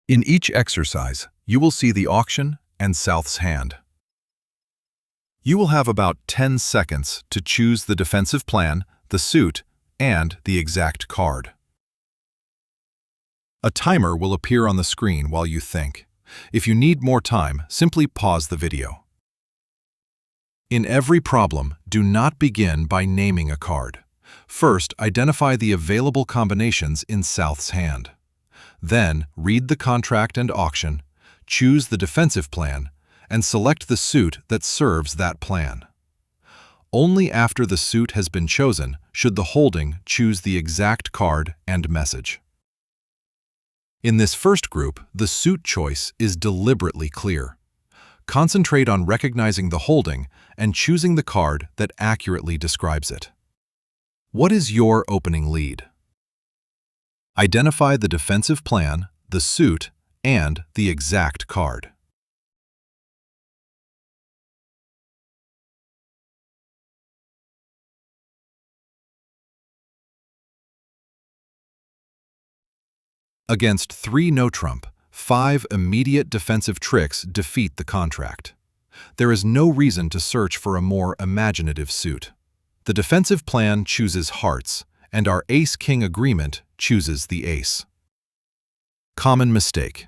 In each exercise, you will see the auction and South's hand. You will have about 10 seconds to choose the defensive plan, the suit, and the exact card. A timer will appear on the screen while you think. If you need more time, simply pause the video. In every problem, do not begin by naming a card. First, identify the available combinations in South's hand. Then, read the contract and auction, choose the defensive plan, and select the suit that serves that plan. Only after the suit has been chosen should the holding choose the exact card and message. In this first group, the suit choice is deliberately clear. Concentrate on recognizing the holding and choosing the card that accurately describes it. What is your opening lead? Identify the defensive plan, the suit, and the exact card. Against 3 no-trump, 5 immediate defensive tricks defeat the contract. There is no reason to search for a more imaginative suit. The defensive plan chooses hearts, and our ace-king agreement chooses the ace. Common mistake.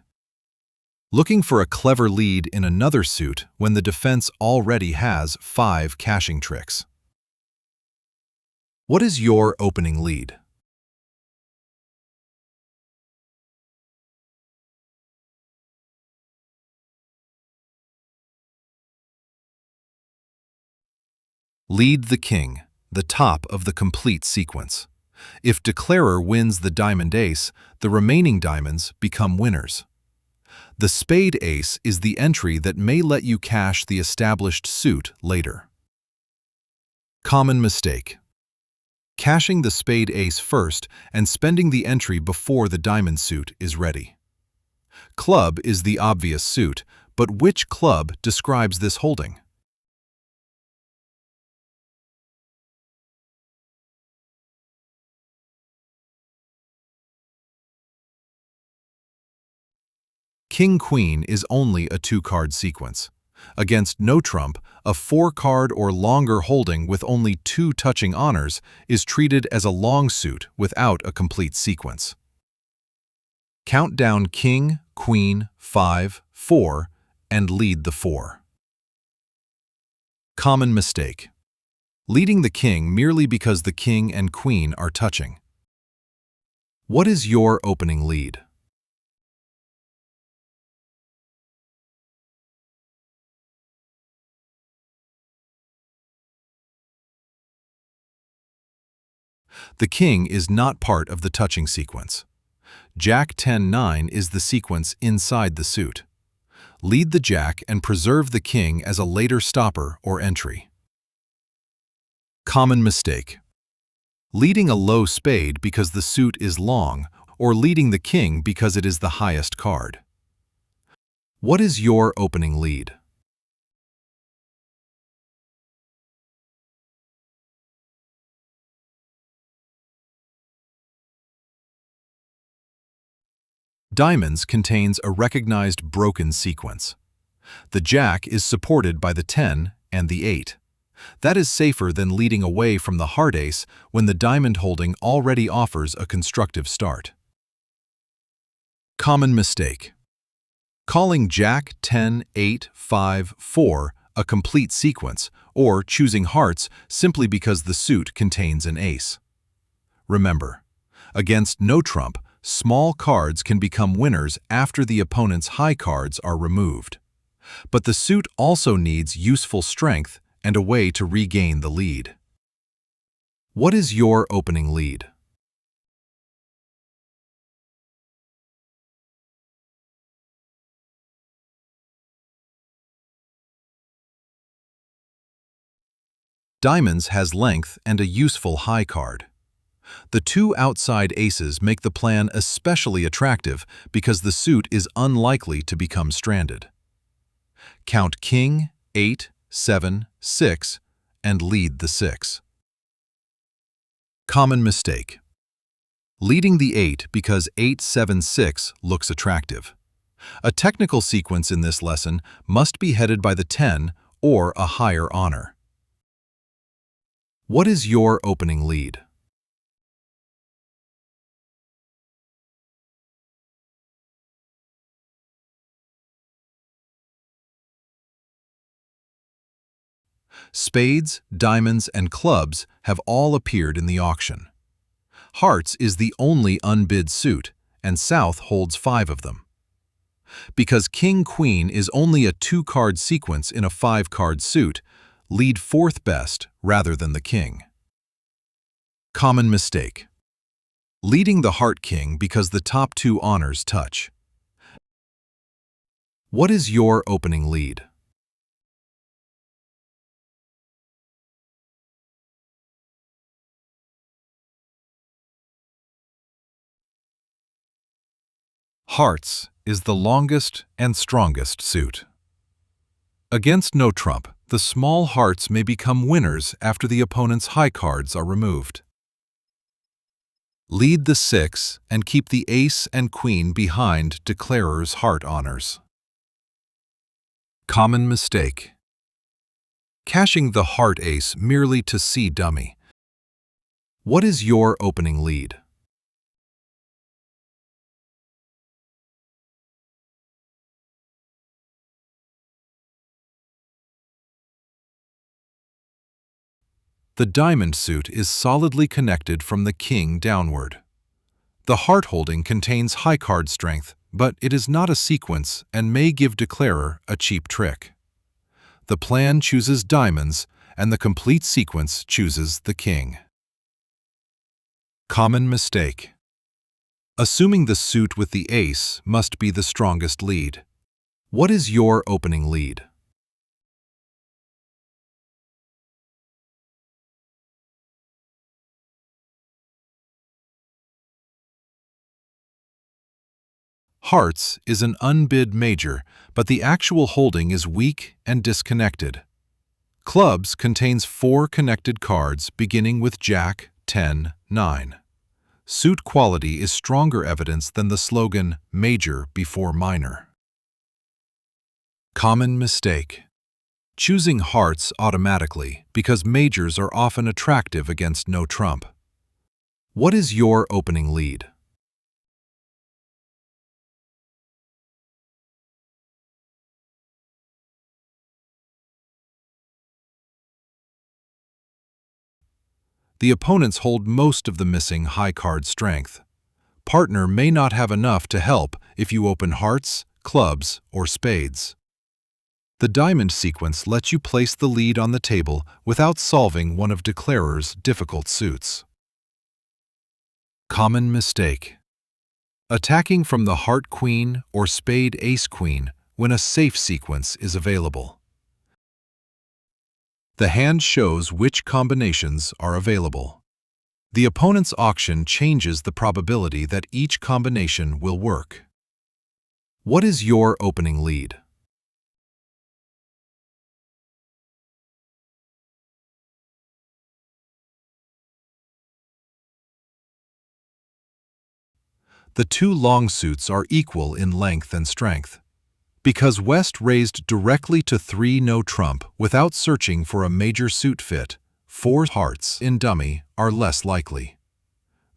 Looking for a clever lead in another suit when the defense already has 5 cashing tricks. What is your opening lead? Lead the king, the top of the complete sequence. If declarer wins the diamond ace, the remaining diamonds become winners. The spade ace is the entry that may let you cash the established suit later. Common mistake. Cashing the spade ace first and spending the entry before the diamond suit is ready. Club is the obvious suit, but which club describes this holding? King-Queen is only a 2-card sequence. Against no-trump, a 4-card or longer holding with only 2 touching honors is treated as a long suit without a complete sequence. Count down King, Queen, 5, 4, and lead the 4. Common mistake. Leading the king merely because the king and queen are touching. What is your opening lead? The king is not part of the touching sequence. Jack 10-9 is the sequence inside the suit. Lead the jack and preserve the king as a later stopper or entry. Common mistake. Leading a low spade because the suit is long, or leading the king because it is the highest card. What is your opening lead? Diamonds contains a recognized broken sequence. The jack is supported by the 10 and the 8. That is safer than leading away from the heart ace when the diamond holding already offers a constructive start. Common mistake. Calling Jack 10, 8, 5, 4 a complete sequence, or choosing hearts simply because the suit contains an ace. Remember, against no-trump, small cards can become winners after the opponent's high cards are removed. But the suit also needs useful strength and a way to regain the lead. What is your opening lead? Diamonds has length and a useful high card. The 2 outside aces make the plan especially attractive because the suit is unlikely to become stranded. Count King, 8, 7, 6, and lead the 6. Common mistake. Leading the 8 because 8, 7, 6 looks attractive. A technical sequence in this lesson must be headed by the 10 or a higher honor. What is your opening lead? Spades, diamonds, and clubs have all appeared in the auction. Hearts is the only unbid suit, and South holds 5 of them. Because King-Queen is only a 2-card sequence in a 5-card suit, lead 4th best rather than the king. Common mistake. Leading the Heart King because the top 2 honors touch. What is your opening lead? Hearts is the longest and strongest suit. Against Notrump, the small hearts may become winners after the opponent's high cards are removed. Lead the 6 and keep the ace and queen behind declarer's heart honors. Common mistake. Cashing the heart ace merely to see dummy. What is your opening lead? The diamond suit is solidly connected from the king downward. The heart holding contains high card strength, but it is not a sequence and may give declarer a cheap trick. The plan chooses diamonds, and the complete sequence chooses the king. Common mistake. Assuming the suit with the ace must be the strongest lead. What is your opening lead? Hearts is an unbid major, but the actual holding is weak and disconnected. Clubs contains 4 connected cards beginning with Jack, 10, 9. Suit quality is stronger evidence than the slogan, major before minor. Common mistake. Choosing hearts automatically because majors are often attractive against Notrump. What is your opening lead? The opponents hold most of the missing high card strength. Partner may not have enough to help if you open hearts, clubs, or spades. The diamond sequence lets you place the lead on the table without solving one of declarer's difficult suits. Common mistake. Attacking from the heart queen or spade ace queen when a safe sequence is available. The hand shows which combinations are available. The opponent's auction changes the probability that each combination will work. What is your opening lead? The 2 long suits are equal in length and strength. Because West raised directly to 3 no trump without searching for a major suit fit, 4 hearts in dummy are less likely.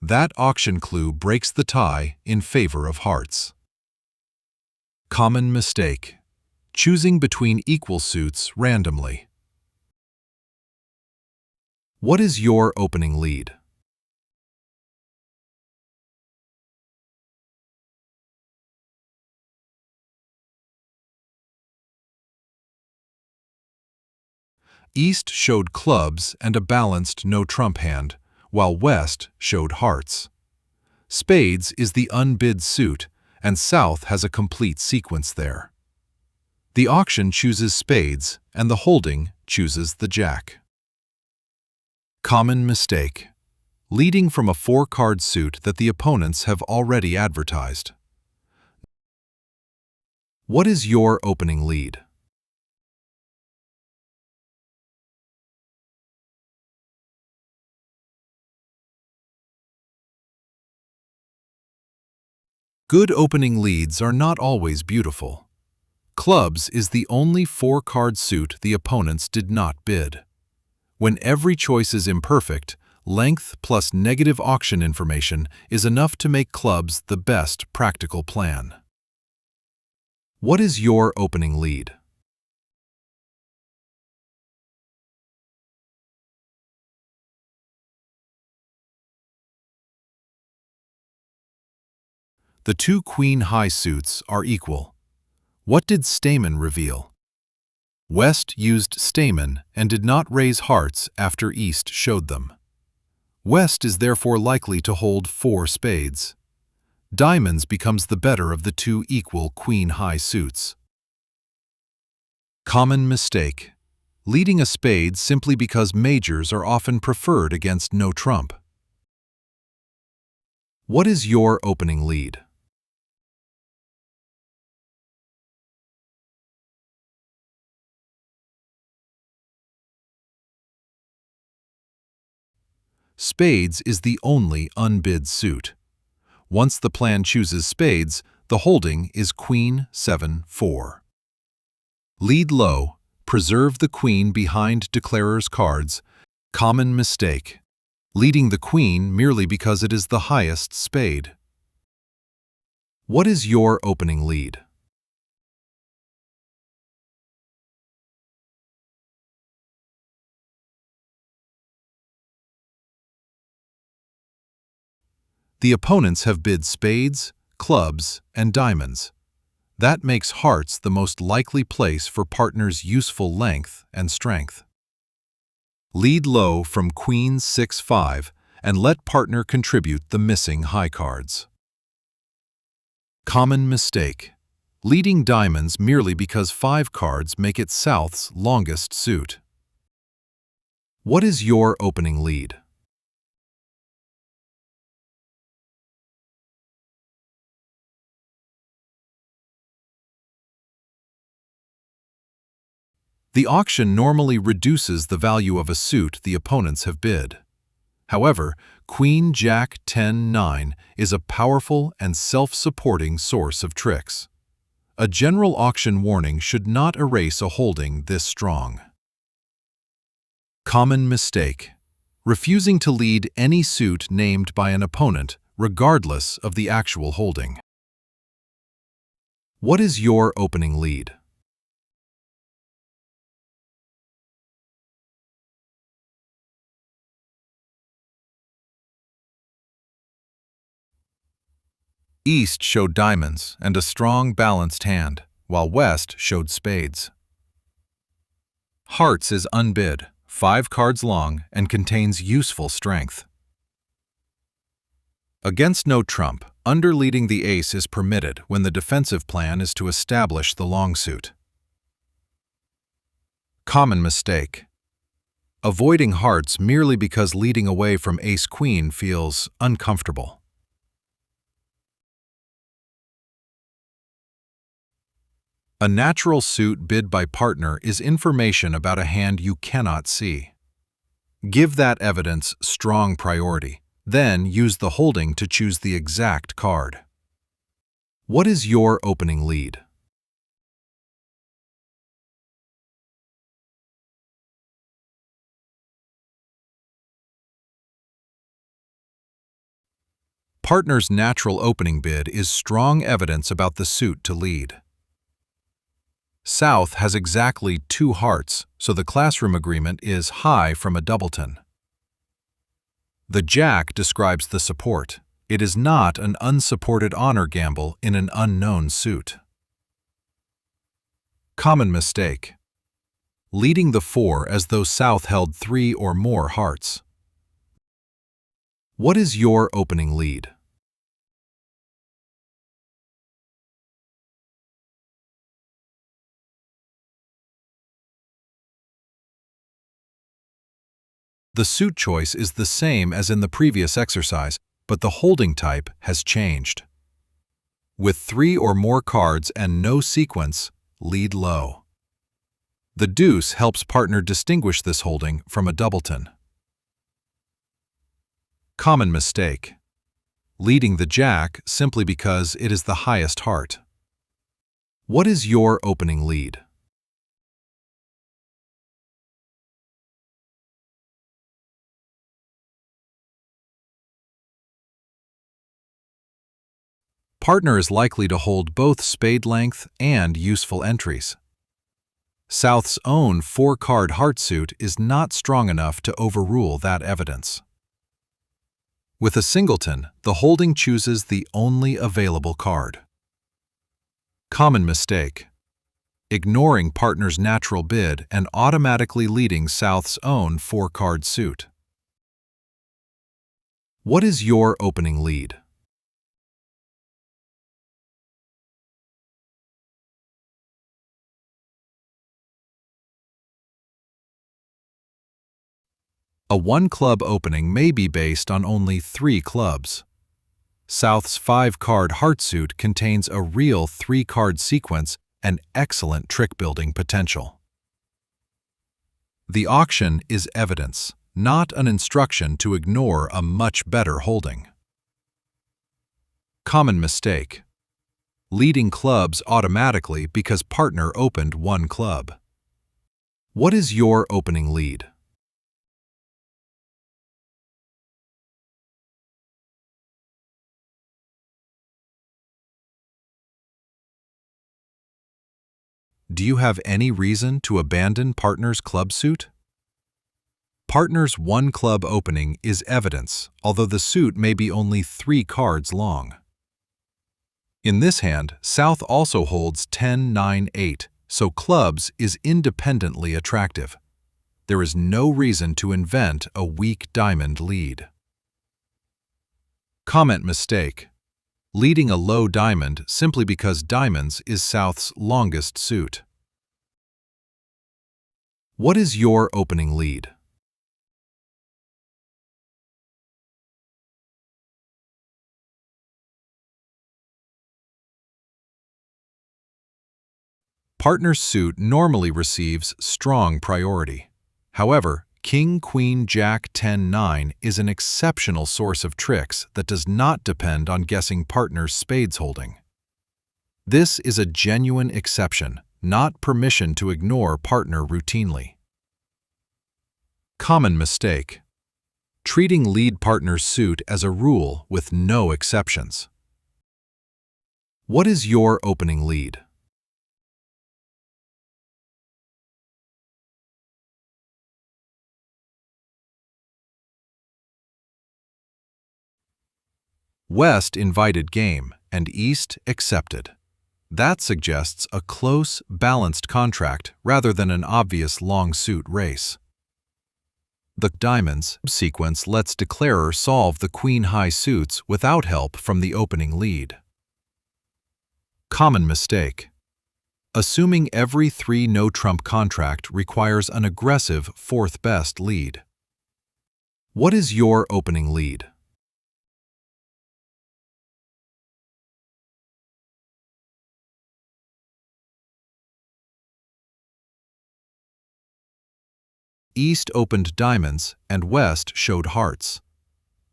That auction clue breaks the tie in favor of hearts. Common mistake. Choosing between equal suits randomly. What is your opening lead? East showed clubs and a balanced no-trump hand, while West showed hearts. Spades is the unbid suit, and South has a complete sequence there. The auction chooses spades, and the holding chooses the jack. Common mistake. Leading from a 4-card suit that the opponents have already advertised. What is your opening lead? Good opening leads are not always beautiful. Clubs is the only four-card suit the opponents did not bid. When every choice is imperfect, length plus negative auction information is enough to make clubs the best practical plan. What is your opening lead? The two queen-high suits are equal. What did Stayman reveal? West used Stayman and did not raise hearts after East showed them. West is therefore likely to hold 4 spades. Diamonds becomes the better of the two equal queen-high suits. Common mistake: leading a spade simply because majors are often preferred against no trump. What is your opening lead? Spades is the only unbid suit. Once the plan chooses spades, the holding is Queen 7-4. Lead low, preserve the queen behind declarer's cards. Common mistake: leading the queen merely because it is the highest spade. What is your opening lead? The opponents have bid spades, clubs, and diamonds. That makes hearts the most likely place for partners' useful length and strength. Lead low from Queen 6-5 and let partner contribute the missing high cards. Common mistake: leading diamonds merely because 5 cards make it South's longest suit. What is your opening lead? The auction normally reduces the value of a suit the opponents have bid. However, Queen Jack 10-9 is a powerful and self-supporting source of tricks. A general auction warning should not erase a holding this strong. Common mistake: refusing to lead any suit named by an opponent, regardless of the actual holding. What is your opening lead? East showed diamonds and a strong, balanced hand, while West showed spades. Hearts is unbid, 5 cards long, and contains useful strength. Against no trump, underleading the ace is permitted when the defensive plan is to establish the long suit. Common mistake: avoiding hearts merely because leading away from ace-queen feels uncomfortable. A natural suit bid by partner is information about a hand you cannot see. Give that evidence strong priority, then use the holding to choose the exact card. What is your opening lead? Partner's natural opening bid is strong evidence about the suit to lead. South has exactly 2 hearts, so the classroom agreement is high from a doubleton. The Jack describes the support. It is not an unsupported honor gamble in an unknown suit. Common mistake: leading the 4 as though South held 3 or more hearts. What is your opening lead? The suit choice is the same as in the previous exercise, but the holding type has changed. With 3 or more cards and no sequence, lead low. The deuce helps partner distinguish this holding from a doubleton. Common mistake: leading the jack simply because it is the highest heart. What is your opening lead? Partner is likely to hold both spade length and useful entries. South's own 4-card heart suit is not strong enough to overrule that evidence. With a singleton, the holding chooses the only available card. Common mistake: ignoring partner's natural bid and automatically leading South's own 4-card suit. What is your opening lead? A 1-club opening may be based on only 3 clubs. South's 5-card heart suit contains a real 3-card sequence and excellent trick-building potential. The auction is evidence, not an instruction to ignore a much better holding. Common mistake: leading clubs automatically because partner opened 1 club. What is your opening lead? Do you have any reason to abandon partner's club suit? Partner's 1-club opening is evidence, although the suit may be only 3 cards long. In this hand, South also holds 10-9-8, so clubs is independently attractive. There is no reason to invent a weak diamond lead. Comment mistake: leading a low diamond simply because diamonds is South's longest suit. What is your opening lead? Partner's suit normally receives strong priority. However, King, Queen, Jack, 10-9 is an exceptional source of tricks that does not depend on guessing partner's spades holding. This is a genuine exception, not permission to ignore partner routinely. Common mistake: treating lead partner's suit as a rule with no exceptions. What is your opening lead? West invited game, and East accepted. That suggests a close, balanced contract rather than an obvious long suit race. The diamonds sequence lets declarer solve the queen-high suits without help from the opening lead. Common mistake: assuming every 3 no-trump contract requires an aggressive 4th-best lead. What is your opening lead? East opened diamonds and West showed hearts.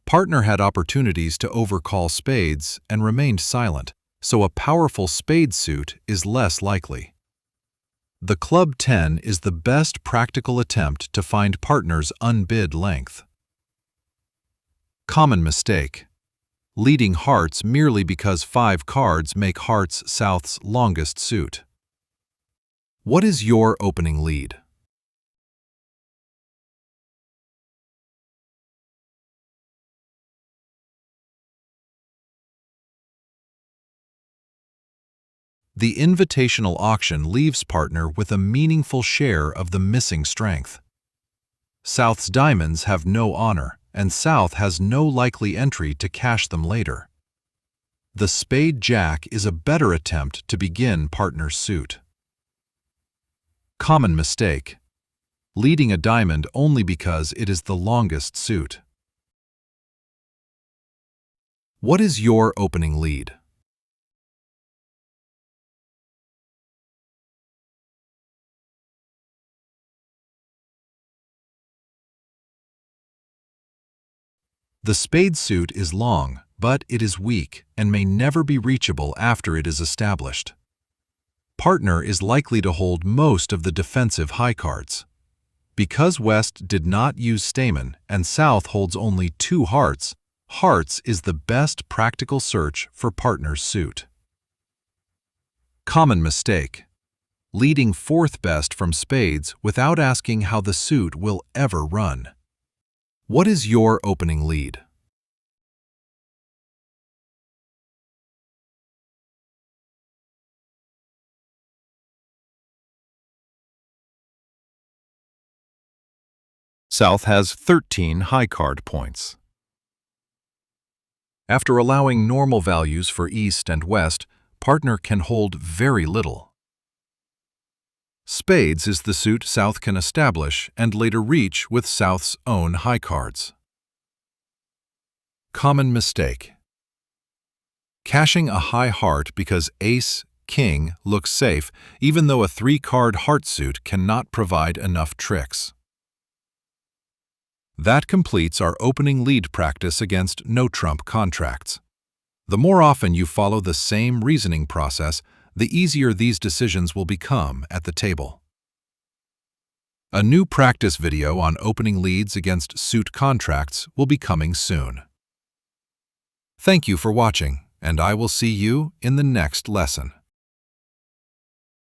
Partner had opportunities to overcall spades and remained silent, so a powerful spade suit is less likely. The club 10 is the best practical attempt to find partner's unbid length. Common mistake: leading hearts merely because 5 cards make hearts South's longest suit. What is your opening lead? The invitational auction leaves partner with a meaningful share of the missing strength. South's diamonds have no honor, and South has no likely entry to cash them later. The spade jack is a better attempt to begin partner's suit. Common mistake: leading a diamond only because it is the longest suit. What is your opening lead? The spade suit is long, but it is weak and may never be reachable after it is established. Partner is likely to hold most of the defensive high cards. Because West did not use Stamen and South holds only 2 hearts, hearts is the best practical search for partner's suit. Common mistake: leading 4th best from spades without asking how the suit will ever run. What is your opening lead? South has 13 high card points. After allowing normal values for East and West, partner can hold very little. Spades is the suit South can establish and later reach with South's own high cards. Common mistake: cashing a high heart because Ace, King looks safe even though a 3-card heart suit cannot provide enough tricks. That completes our opening lead practice against no-trump contracts. The more often you follow the same reasoning process, the easier these decisions will become at the table. A new practice video on opening leads against suit contracts will be coming soon. Thank you for watching, and I will see you in the next lesson.